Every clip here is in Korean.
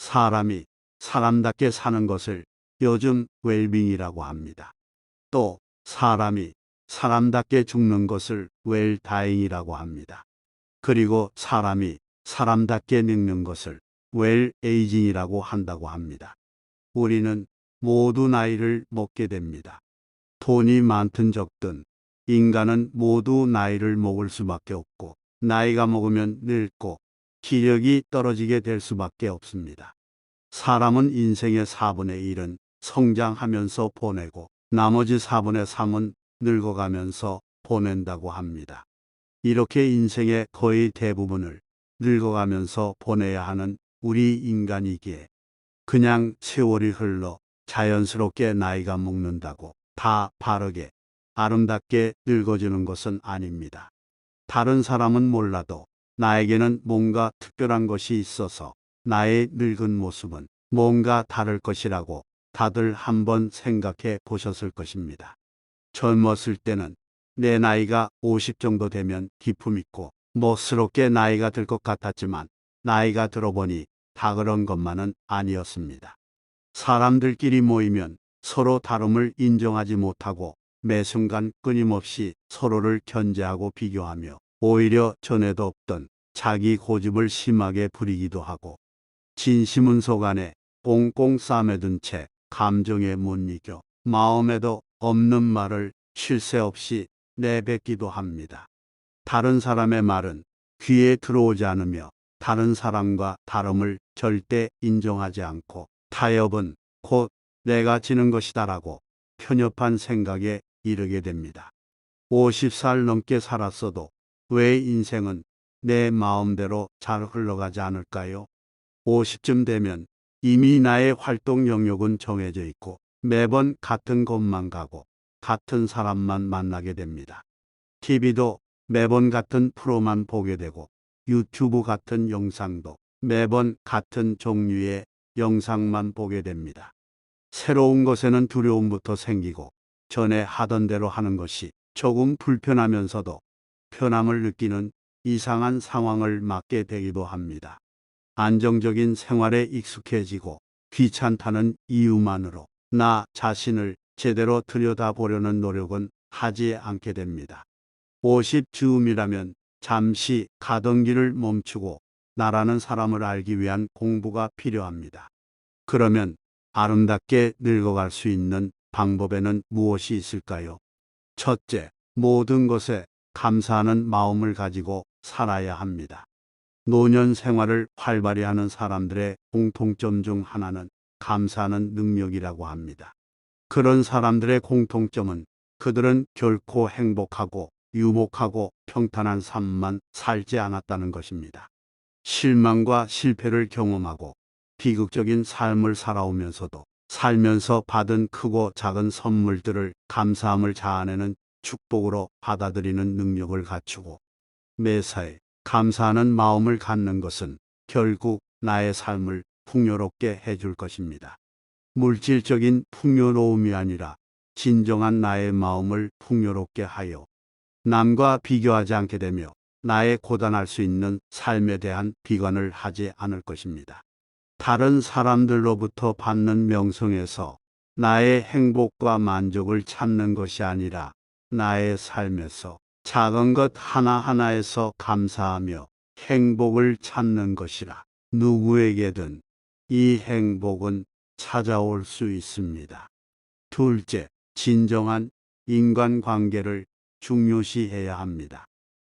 사람이 사람답게 사는 것을 요즘 웰빙이라고 합니다. 또 사람이 사람답게 죽는 것을 웰다잉이라고 합니다. 그리고 사람이 사람답게 늙는 것을 웰에이징이라고 한다고 합니다. 우리는 모두 나이를 먹게 됩니다. 돈이 많든 적든 인간은 모두 나이를 먹을 수밖에 없고, 나이가 먹으면 늙고 기력이 떨어지게 될 수밖에 없습니다. 사람은 인생의 4분의 1은 성장하면서 보내고 나머지 4분의 3은 늙어가면서 보낸다고 합니다. 이렇게 인생의 거의 대부분을 늙어가면서 보내야 하는 우리 인간이기에 그냥 세월이 흘러 자연스럽게 나이가 먹는다고 다 바르게 아름답게 늙어지는 것은 아닙니다. 다른 사람은 몰라도 나에게는 뭔가 특별한 것이 있어서 나의 늙은 모습은 뭔가 다를 것이라고 다들 한번 생각해 보셨을 것입니다. 젊었을 때는 내 나이가 50 정도 되면 기품 있고 멋스럽게 나이가 들 것 같았지만, 나이가 들어보니 다 그런 것만은 아니었습니다. 사람들끼리 모이면 서로 다름을 인정하지 못하고 매 순간 끊임없이 서로를 견제하고 비교하며 오히려 전에도 없던 자기 고집을 심하게 부리기도 하고, 진심은 속 안에 꽁꽁 싸매둔 채 감정에 못 이겨 마음에도 없는 말을 쉴 새 없이 내뱉기도 합니다. 다른 사람의 말은 귀에 들어오지 않으며 다른 사람과 다름을 절대 인정하지 않고, 타협은 곧 내가 지는 것이다라고 편협한 생각에 이르게 됩니다. 50살 넘게 살았어도 왜 인생은 내 마음대로 잘 흘러가지 않을까요? 50쯤 되면 이미 나의 활동 영역은 정해져 있고 매번 같은 곳만 가고 같은 사람만 만나게 됩니다. TV도 매번 같은 프로만 보게 되고 유튜브 같은 영상도 매번 같은 종류의 영상만 보게 됩니다. 새로운 것에는 두려움부터 생기고 전에 하던 대로 하는 것이 조금 불편하면서도 편함을 느끼는 이상한 상황을 맞게 되기도 합니다. 안정적인 생활에 익숙해지고 귀찮다는 이유만으로 나 자신을 제대로 들여다보려는 노력은 하지 않게 됩니다. 50즈음이라면 잠시 가던 길을 멈추고 나라는 사람을 알기 위한 공부가 필요합니다. 그러면 아름답게 늙어갈 수 있는 방법에는 무엇이 있을까요? 첫째, 모든 것에 감사하는 마음을 가지고 살아야 합니다. 노년 생활을 활발히 하는 사람들의 공통점 중 하나는 감사하는 능력이라고 합니다. 그런 사람들의 공통점은 그들은 결코 행복하고 유복하고 평탄한 삶만 살지 않았다는 것입니다. 실망과 실패를 경험하고 비극적인 삶을 살아오면서도 살면서 받은 크고 작은 선물들을 감사함을 자아내는 축복으로 받아들이는 능력을 갖추고 매사에 감사하는 마음을 갖는 것은 결국 나의 삶을 풍요롭게 해줄 것입니다. 물질적인 풍요로움이 아니라 진정한 나의 마음을 풍요롭게 하여 남과 비교하지 않게 되며 나의 고단할 수 있는 삶에 대한 비관을 하지 않을 것입니다. 다른 사람들로부터 받는 명성에서 나의 행복과 만족을 찾는 것이 아니라 나의 삶에서 작은 것 하나하나에서 감사하며 행복을 찾는 것이라. 누구에게든 이 행복은 찾아올 수 있습니다. 둘째, 진정한 인간관계를 중요시해야 합니다.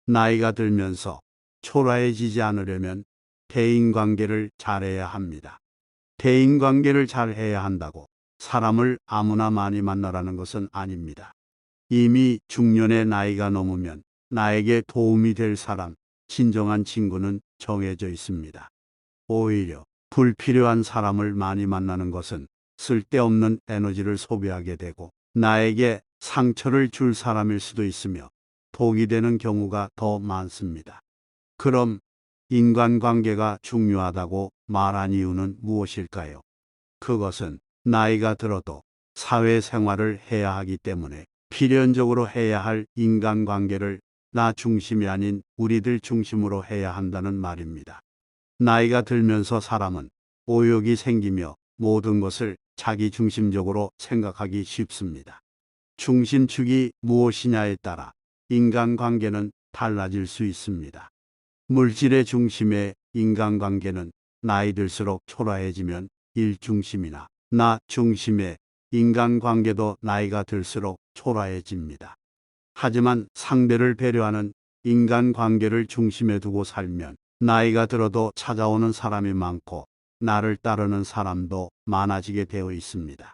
나이가 들면서 초라해지지 않으려면 대인관계를 잘해야 합니다. 대인관계를 잘해야 한다고 사람을 아무나 많이 만나라는 것은 아닙니다. 이미 중년의 나이가 넘으면 나에게 도움이 될 사람, 진정한 친구는 정해져 있습니다. 오히려 불필요한 사람을 많이 만나는 것은 쓸데없는 에너지를 소비하게 되고 나에게 상처를 줄 사람일 수도 있으며 독이 되는 경우가 더 많습니다. 그럼 인간관계가 중요하다고 말한 이유는 무엇일까요? 그것은 나이가 들어도 사회생활을 해야 하기 때문에 필연적으로 해야 할 인간관계를 나 중심이 아닌 우리들 중심으로 해야 한다는 말입니다. 나이가 들면서 사람은 오욕이 생기며 모든 것을 자기 중심적으로 생각하기 쉽습니다. 중심축이 무엇이냐에 따라 인간관계는 달라질 수 있습니다. 물질의 중심의 인간관계는 나이 들수록 초라해지면 일중심이나 나 중심의 인간관계도 나이가 들수록 초라해집니다. 하지만 상대를 배려하는 인간관계를 중심에 두고 살면 나이가 들어도 찾아오는 사람이 많고 나를 따르는 사람도 많아지게 되어 있습니다.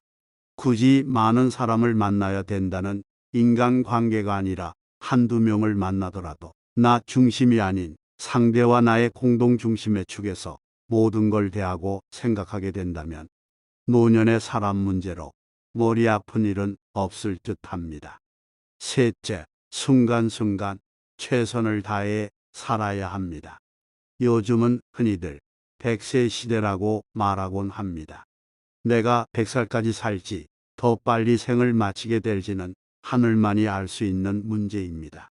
굳이 많은 사람을 만나야 된다는 인간관계가 아니라 한두 명을 만나더라도 나 중심이 아닌 상대와 나의 공동중심의 축에서 모든 걸 대하고 생각하게 된다면 노년의 사람 문제로 머리 아픈 일은 없을 듯합니다. 셋째, 순간순간 최선을 다해 살아야 합니다. 요즘은 흔히들 100세 시대라고 말하곤 합니다. 내가 100살까지 살지 더 빨리 생을 마치게 될지는 하늘만이 알 수 있는 문제입니다.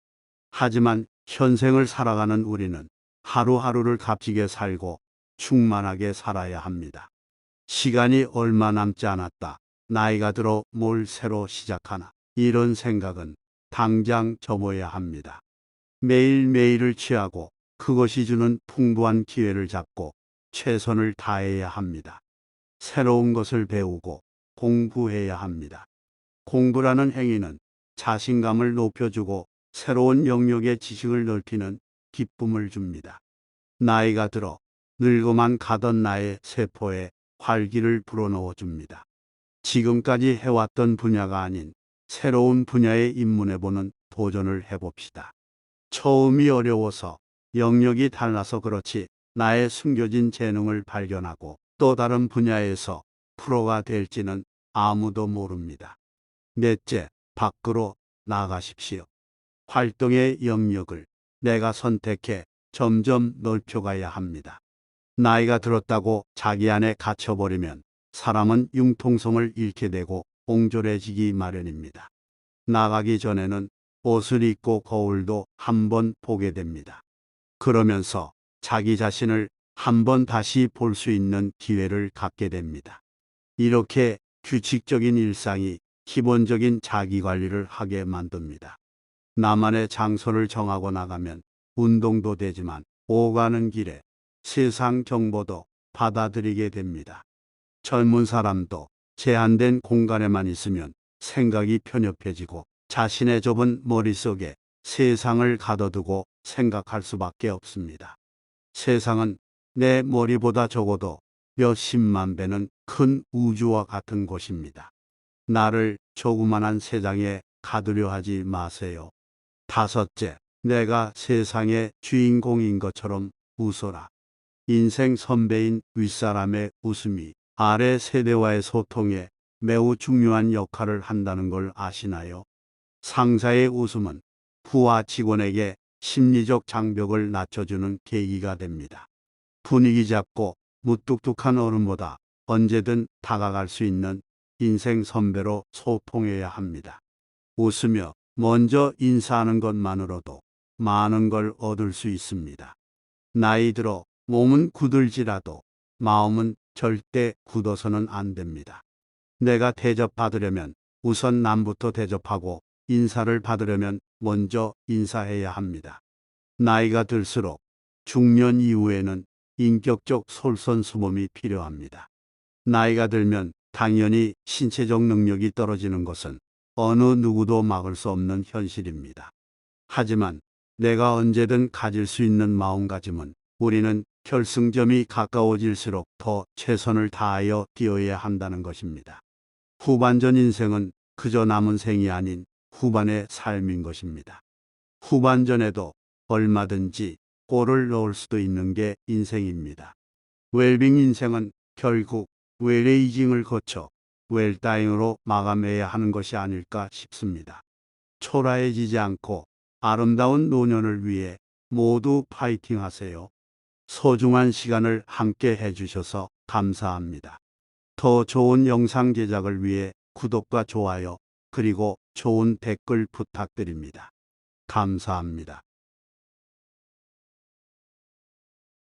하지만 현생을 살아가는 우리는 하루하루를 값지게 살고 충만하게 살아야 합니다. 시간이 얼마 남지 않았다. 나이가 들어 뭘 새로 시작하나. 이런 생각은 당장 접어야 합니다. 매일매일을 취하고 그것이 주는 풍부한 기회를 잡고 최선을 다해야 합니다. 새로운 것을 배우고 공부해야 합니다. 공부라는 행위는 자신감을 높여주고 새로운 영역의 지식을 넓히는 기쁨을 줍니다. 나이가 들어 늙어만 가던 나의 세포에 활기를 불어넣어 줍니다. 지금까지 해왔던 분야가 아닌 새로운 분야에 입문해보는 도전을 해봅시다. 처음이 어려워서 영역이 달라서 그렇지 나의 숨겨진 재능을 발견하고 또 다른 분야에서 프로가 될지는 아무도 모릅니다. 넷째, 밖으로 나가십시오. 활동의 영역을 내가 선택해 점점 넓혀가야 합니다. 나이가 들었다고 자기 안에 갇혀버리면 사람은 융통성을 잃게 되고 옹졸해지기 마련입니다. 나가기 전에는 옷을 입고 거울도 한번 보게 됩니다. 그러면서 자기 자신을 한번 다시 볼 수 있는 기회를 갖게 됩니다. 이렇게 규칙적인 일상이 기본적인 자기관리를 하게 만듭니다. 나만의 장소를 정하고 나가면 운동도 되지만 오가는 길에 세상 정보도 받아들이게 됩니다. 젊은 사람도 제한된 공간에만 있으면 생각이 편협해지고 자신의 좁은 머릿속에 세상을 가둬두고 생각할 수밖에 없습니다. 세상은 내 머리보다 적어도 몇십만 배는 큰 우주와 같은 곳입니다. 나를 조그만한 세상에 가두려 하지 마세요. 다섯째, 내가 세상의 주인공인 것처럼 웃어라. 인생 선배인 윗사람의 웃음이 아래 세대와의 소통에 매우 중요한 역할을 한다는 걸 아시나요? 상사의 웃음은 부하 직원에게 심리적 장벽을 낮춰주는 계기가 됩니다. 분위기 잡고 무뚝뚝한 어른보다 언제든 다가갈 수 있는 인생 선배로 소통해야 합니다. 웃으며 먼저 인사하는 것만으로도 많은 걸 얻을 수 있습니다. 나이 들어 몸은 굳을지라도 마음은 절대 굳어서는 안 됩니다. 내가 대접받으려면 우선 남부터 대접하고 인사를 받으려면 먼저 인사해야 합니다. 나이가 들수록 중년 이후에는 인격적 솔선수범이 필요합니다. 나이가 들면 당연히 신체적 능력이 떨어지는 것은 어느 누구도 막을 수 없는 현실입니다. 하지만 내가 언제든 가질 수 있는 마음가짐은 우리는 결승점이 가까워질수록 더 최선을 다하여 뛰어야 한다는 것입니다. 후반전 인생은 그저 남은 생이 아닌 후반의 삶인 것입니다. 후반전에도 얼마든지 골을 넣을 수도 있는 게 인생입니다. 웰빙 인생은 결국 웰레이징을 거쳐 웰다잉으로 마감해야 하는 것이 아닐까 싶습니다. 초라해지지 않고 아름다운 노년을 위해 모두 파이팅 하세요. 소중한 시간을 함께 해주셔서 감사합니다. 더 좋은 영상 제작을 위해 구독과 좋아요 그리고 좋은 댓글 부탁드립니다. 감사합니다.